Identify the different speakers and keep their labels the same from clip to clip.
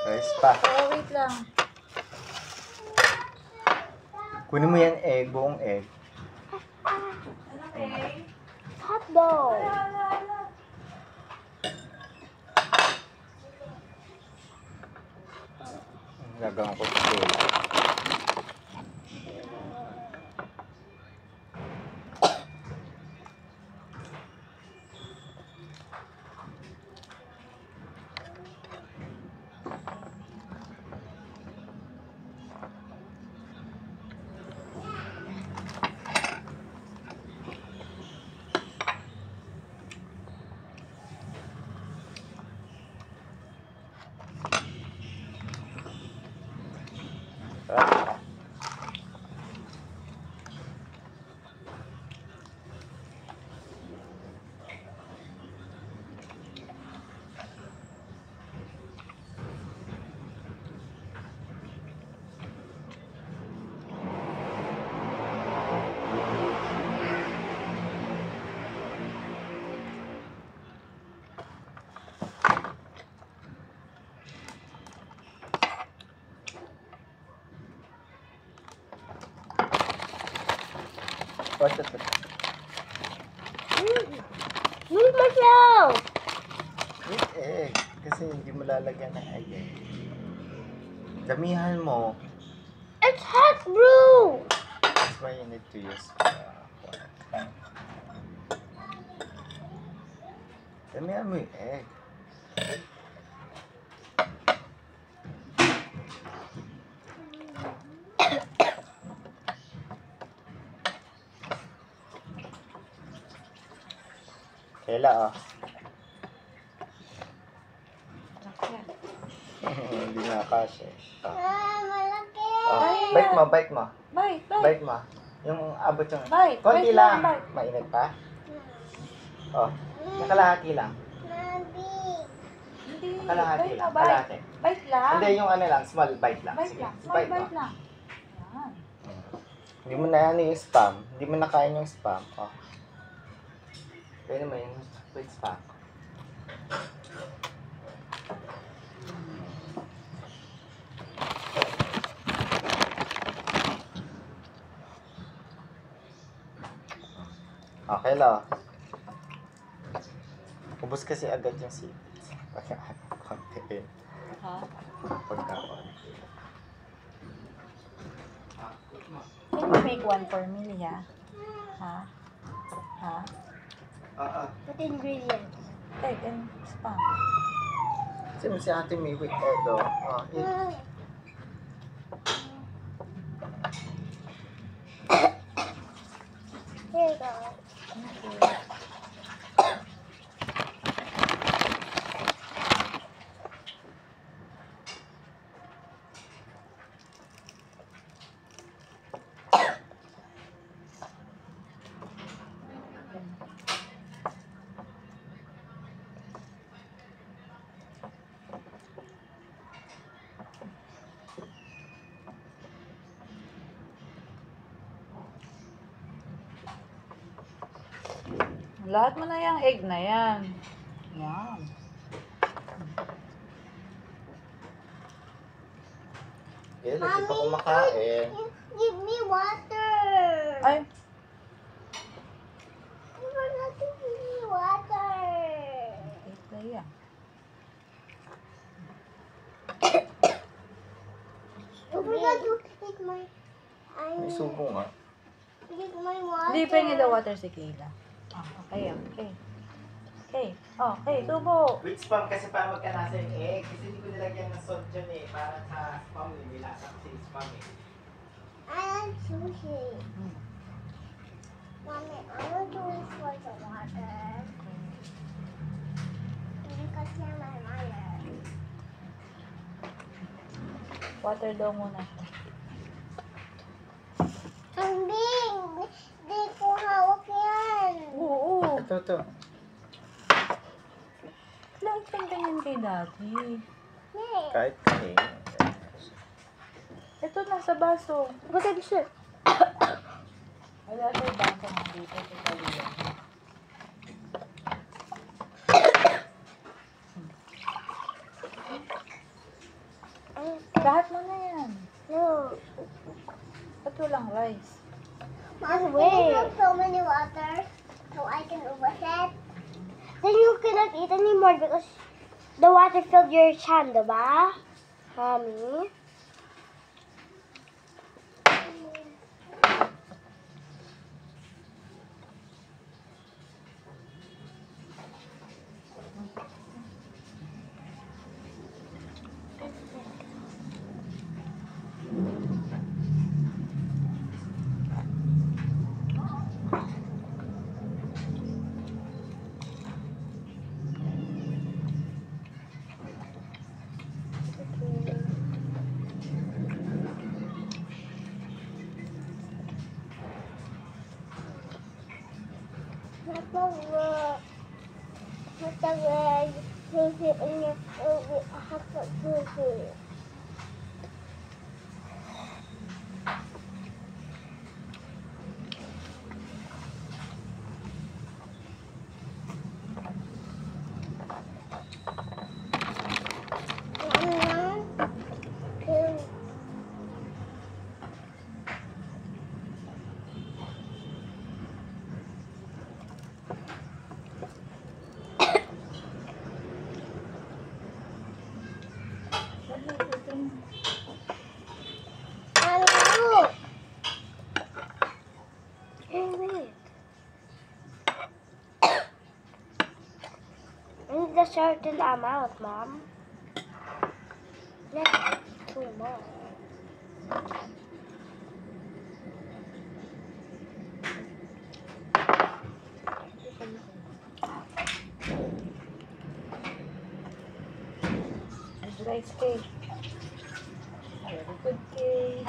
Speaker 1: Rice pa.
Speaker 2: Oh, wait lang.
Speaker 1: Kunin mo yan egg, buong egg.
Speaker 2: Anong egg?
Speaker 3: Hotdog.
Speaker 1: Gagawin ko sa What's it?
Speaker 3: Move myself.
Speaker 1: With egg. Kasi hindi mo lalagyan ng egg eh. Damihan mo.
Speaker 3: It's hot brew.
Speaker 1: That's why you need to use damihan mo yung egg. Kayla oh. Hindi na kasi.
Speaker 3: Malaki.
Speaker 1: Bite mo, bite mo.
Speaker 2: Bite, bite.
Speaker 1: Bite mo. Yung abot yung...
Speaker 2: Bite,
Speaker 1: Konti
Speaker 2: bite
Speaker 1: lang.
Speaker 2: lang, bite.
Speaker 1: Mainit pa? Oh. Nakalahati lang.
Speaker 2: Hindi.
Speaker 1: Kalahati
Speaker 2: Bite
Speaker 1: lang.
Speaker 2: na, bite.
Speaker 1: Kalahati.
Speaker 2: Bite lang.
Speaker 1: Hindi, yung ano lang. Small bite lang.
Speaker 2: Bite
Speaker 1: Sige.
Speaker 2: lang. Small
Speaker 1: Bite mo.
Speaker 2: bite lang. Yan.
Speaker 1: Hindi mo na ano yung spam. Hindi mo na kain yung spam. Oh. Pwede mo yung with spam. Okay lang. Ubus kasi agad yung seeds. Konti.
Speaker 2: Ha?
Speaker 1: Pagka-konti.
Speaker 2: Can you make one for me, Lia? Ha? Ha?
Speaker 3: What ingredients?
Speaker 2: Egg and spam.
Speaker 1: Kasi si ate may with egg oh. Oh,
Speaker 3: Here you go.
Speaker 2: Lahat mo na yung egg na yan. Yan.
Speaker 1: yeah, lagi pa kumakain.
Speaker 3: Give me water.
Speaker 2: Ay,
Speaker 3: You forgot to give me water.
Speaker 2: egg na yan.
Speaker 3: You forgot to take my...
Speaker 1: May subo nga.
Speaker 3: Take my water.
Speaker 2: Hindi, pengen the water si Kayla. Ah, okay, okay. Okay, okay, tubo.
Speaker 1: With spam kasi para magkanasa yung egg. Kasi hindi ko nilagyan ng salt dyan eh. Para sa spam eh. Nilasa kasi yung spam eh.
Speaker 3: I like sushi. Mommy, I want to wait for the water. Because you're my mother.
Speaker 2: Water daw muna siya.
Speaker 3: Kambing! Di ko hawak yan.
Speaker 2: Oo.
Speaker 1: Ito.
Speaker 2: Kailangan kang ganyan kay Daddy.
Speaker 3: Hey.
Speaker 1: Kahit kain.
Speaker 2: Ito, nasa baso.
Speaker 3: Look at this.
Speaker 2: Wala sa baso nga dito sa kaliwa. Lahat mo na yan.
Speaker 3: No.
Speaker 2: Ba't walang rice?
Speaker 3: Mom, can you have so many water so I can wash it? Then you cannot eat anymore because the water filled your hand, diba? Mommy? A certain amount, Mom. Not too much.
Speaker 2: There's rice cake. Very good cake.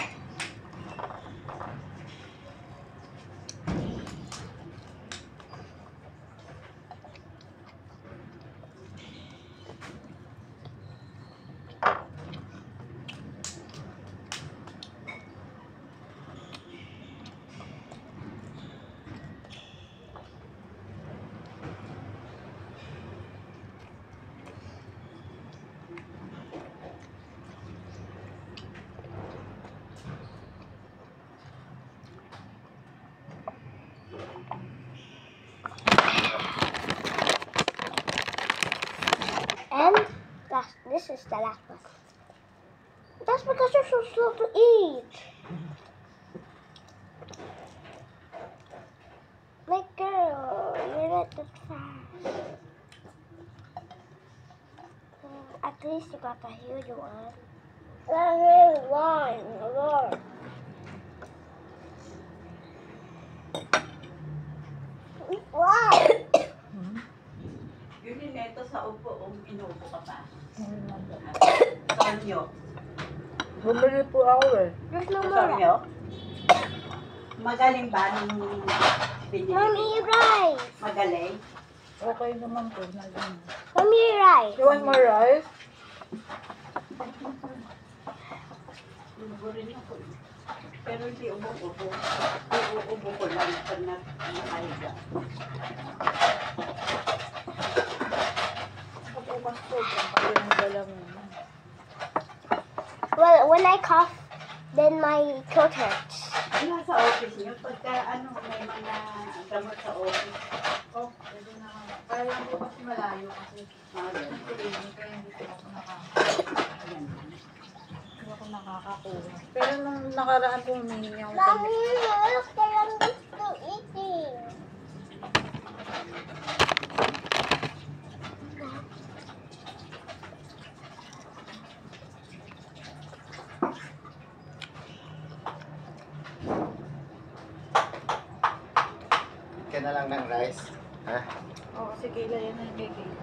Speaker 3: And this is the last one. That's because you're so slow to eat. Like, girl, you're not that fast. At least you got a huge one. That is one, Lord. Wow!
Speaker 4: Yun yung neto sa upo, inuupo ka pa.
Speaker 2: Ayun lang po.
Speaker 4: Sonyo.
Speaker 2: Bumili po ako eh.
Speaker 3: There's no more.
Speaker 4: Sonyo. Magaling ba nung binili?
Speaker 3: Mommy, rice.
Speaker 4: Magaling?
Speaker 2: Okay naman po. Nagano.
Speaker 3: Mommy, rice.
Speaker 2: You want more rice?
Speaker 4: Ubo rin ako. Pero hindi ubo-ubo. Ubo ko lang pag nakahiga.
Speaker 2: Pag-umas po. Pag yung dalang
Speaker 3: Well, when I cough, then my throat hurts.
Speaker 4: Ano sa office niyo? Pagka may mga gamot sa office.
Speaker 2: Oh, pwede na nga. Kaya lang po kasi malayo kasi.
Speaker 4: Ayun.
Speaker 2: Kaya hindi po ako
Speaker 4: Ayan.
Speaker 2: hindi ako nakakakuha. Pero nung nakaraan po humingi ako
Speaker 3: Mommy,
Speaker 2: kami.
Speaker 3: look, I'm still eating.
Speaker 1: Ka na lang ng rice. Ha?
Speaker 2: Oo, kasi Kayla yan na yung kay Kayla.